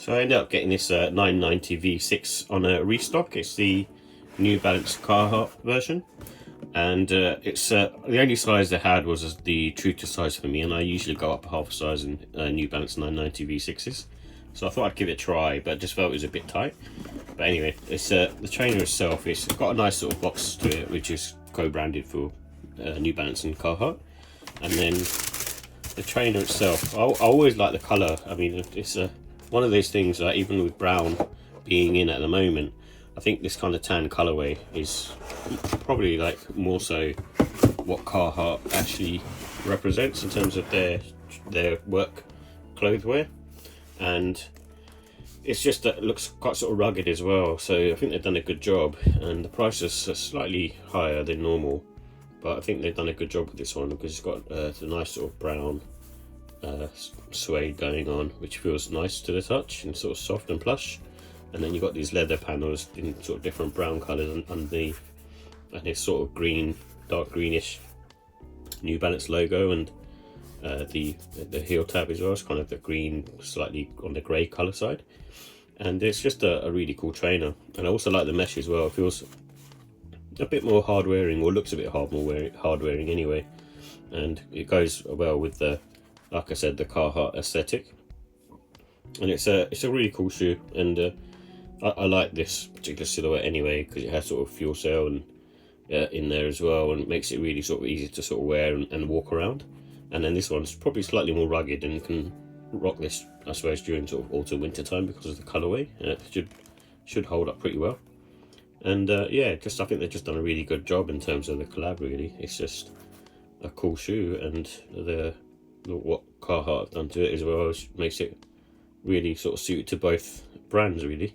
So I ended up getting this 990v6 on a restock. It's the New Balance Carhartt version, and it's the only size they had was the true to size for me, and I usually go up half a size in New Balance 990v6s. So I thought I'd give it a try, but just felt it was a bit tight. But anyway, it's the trainer itself. It's got a nice sort of box to it, which is co-branded for New Balance and Carhartt. And then the trainer itself, I always like the colour. I mean, it's one of those things that even with brown being in at the moment, I think this kind of tan colourway is probably like more so what Carhartt actually represents in terms of their work clothes wear. And it's just that it looks quite sort of rugged as well, so I think they've done a good job, and the price is slightly higher than normal, but I think they've done a good job with this one because it's got the nice sort of brown suede going on, which feels nice to the touch and sort of soft and plush. And then you've got these leather panels in sort of different brown colours underneath, and this sort of green, dark greenish New Balance logo, and the heel tab as well is kind of the green, slightly on the grey colour side. And it's just a really cool trainer, and I also like the mesh as well. It feels a bit more hard wearing, or looks a bit hard wearing anyway, and it goes well with the, like I said, the Carhartt aesthetic. And it's a really cool shoe, and I like this particular silhouette anyway because it has sort of Fuelcell and in there as well, and it makes it really sort of easy to sort of wear and walk around. And then this one's probably slightly more rugged, and you can rock this, I suppose, during sort of autumn winter time because of the colourway. It should hold up pretty well. And yeah, I think they've just done a really good job in terms of the collab. Really, it's just a cool shoe, and what Carhartt have done to it as well makes it really sort of suited to both brands, really.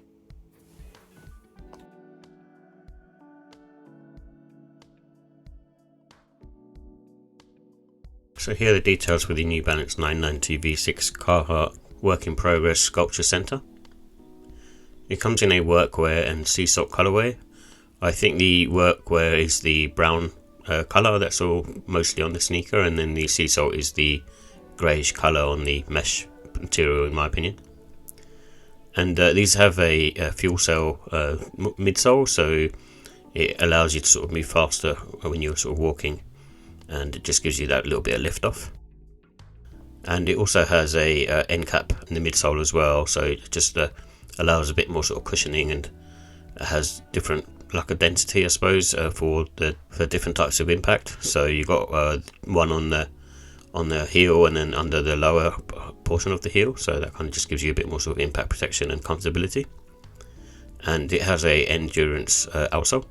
So here are the details for the New Balance 990v6 Carhartt Work in Progress Sculpture Center. It comes in a Workwear and sea salt colorway. I think the Workwear is the brown color that's all mostly on the sneaker, and then the sea salt is the greyish color on the mesh material, in my opinion. And these have a Fuelcell midsole, so it allows you to sort of move faster when you're sort of walking, and it just gives you that little bit of lift off. And it also has a Encap in the midsole as well, so it just allows a bit more sort of cushioning, and has different, like a density, I suppose, for different types of impact. So you got one on the heel and then under the lower portion of the heel, so that kind of just gives you a bit more sort of impact protection and comfortability. And it has a Ndurance outsole,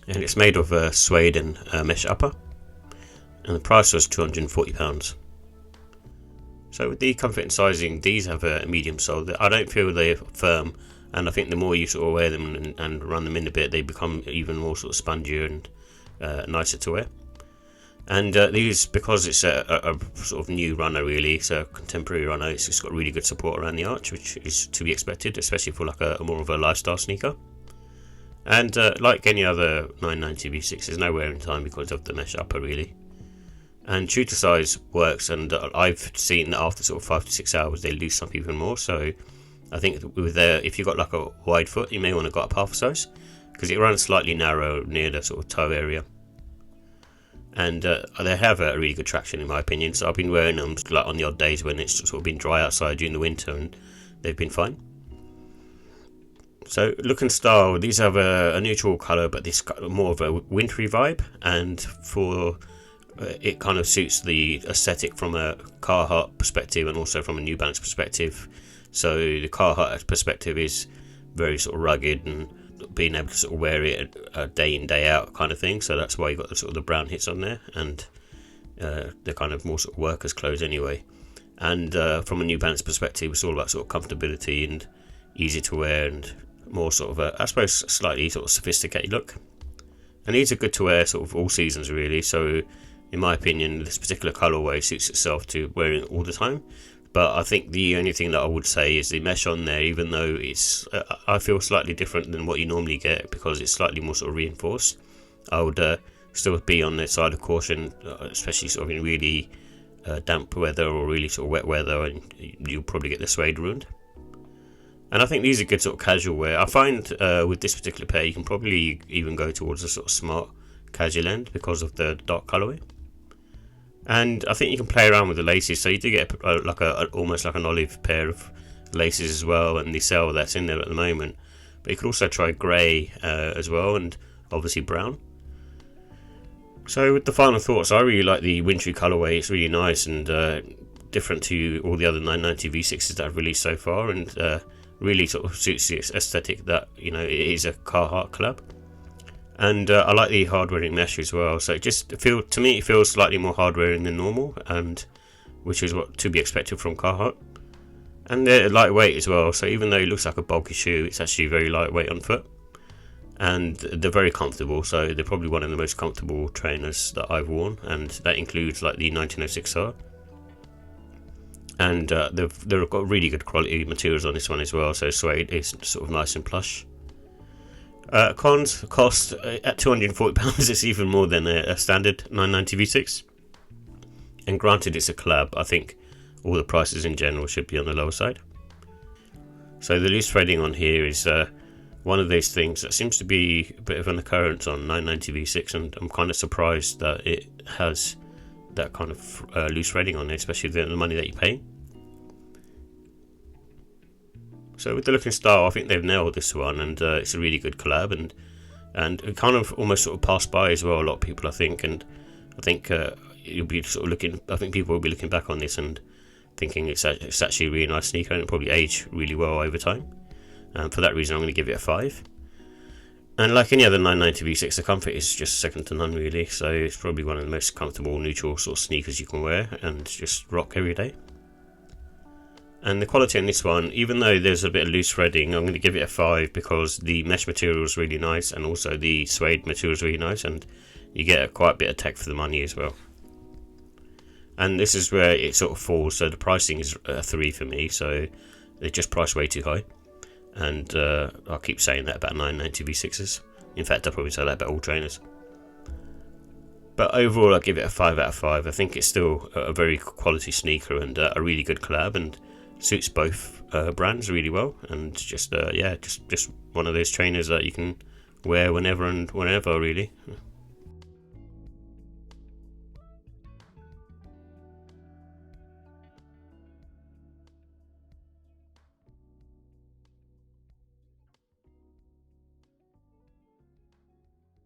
and it's made of suede and mesh upper, and the price was £240. So with the comfort and sizing, these have a medium sole. I don't feel they're firm, and I think the more you sort of wear them and run them in a bit, they become even more sort of spongier and nicer to wear. And these, because it's a sort of new runner, really, it's a contemporary runner, it's got really good support around the arch, which is to be expected, especially for like a more of a lifestyle sneaker. And like any other 990v6, there's no wearing time because of the mesh upper, really. And true to size works, and I've seen that after sort of 5 to 6 hours they loosen up even more. So I think with if you've got like a wide foot, you may want to go up half a size, because it runs slightly narrow near the sort of toe area. And they have a really good traction, in my opinion. So I've been wearing them like on the odd days when it's sort of been dry outside during the winter, and they've been fine. So look and style, these have a neutral colour, but this got more of a wintry vibe, and for it kind of suits the aesthetic from a Carhartt perspective and also from a New Balance perspective. So the Carhartt perspective is very sort of rugged and being able to sort of wear it day in, day out kind of thing. So that's why you've got the sort of the brown hits on there, and they're kind of more sort of workers' clothes anyway. And from a New Balance perspective, it's all about sort of comfortability and easy to wear, and more sort of I suppose slightly sort of sophisticated look. And these are good to wear sort of all seasons, really. So in my opinion, this particular colourway suits itself to wearing it all the time. But I think the only thing that I would say is the mesh on there, even though it's I feel slightly different than what you normally get because it's slightly more sort of reinforced, I would still be on the side of caution, especially sort of in really damp weather or really sort of wet weather, and you'll probably get the suede ruined. And I think these are good sort of casual wear. I find with this particular pair you can probably even go towards a sort of smart casual end because of the dark colourway. And I think you can play around with the laces, so you do get almost like an olive pair of laces as well, and the cell that's in there at the moment. But you could also try grey as well, and obviously brown. So with the final thoughts, I really like the wintry colourway. It's really nice and different to all the other 990 V6s that I've released so far, and really sort of suits the aesthetic that, you know, it is a Carhartt collab. And I like the hard wearing mesh as well, so to me it feels slightly more hard wearing than normal, and which is what to be expected from Carhartt. And they're lightweight as well, so even though it looks like a bulky shoe, it's actually very lightweight on foot. And they're very comfortable, so they're probably one of the most comfortable trainers that I've worn, and that includes like the 1906R. And they've got really good quality materials on this one as well, so suede is sort of nice and plush. Cons cost at £240, it's even more than a standard 990 V6. And granted it's a collab, I think all the prices in general should be on the lower side. So the loose threading on here is one of those things that seems to be a bit of an occurrence on 990 V6, and I'm kind of surprised that it has that kind of loose threading on it, especially the money that you pay. So with the look and style, I think they've nailed this one, and it's a really good collab, and it kind of almost sort of passed by as well a lot of people, I think, and I think you'll be sort of looking. I think people will be looking back on this and thinking it's actually a really nice sneaker, and it'll probably age really well over time. For that reason, I'm going to give it a 5. And like any other 990 V6, the comfort is just second to none really, so it's probably one of the most comfortable neutral sort of sneakers you can wear and just rock every day. And the quality on this one, even though there's a bit of loose threading, I'm going to give it a 5 because the mesh material is really nice, and also the suede material is really nice, and you get quite a bit of tech for the money as well. And this is where it sort of falls, so the pricing is a 3 for me, so they're just priced way too high. And I'll keep saying that about 990 V6s. In fact, I'll probably say that about all trainers. But overall, I'll give it a 5 out of 5. I think it's still a very quality sneaker and a really good collab, and suits both brands really well. And just one of those trainers that you can wear whenever and whenever, really.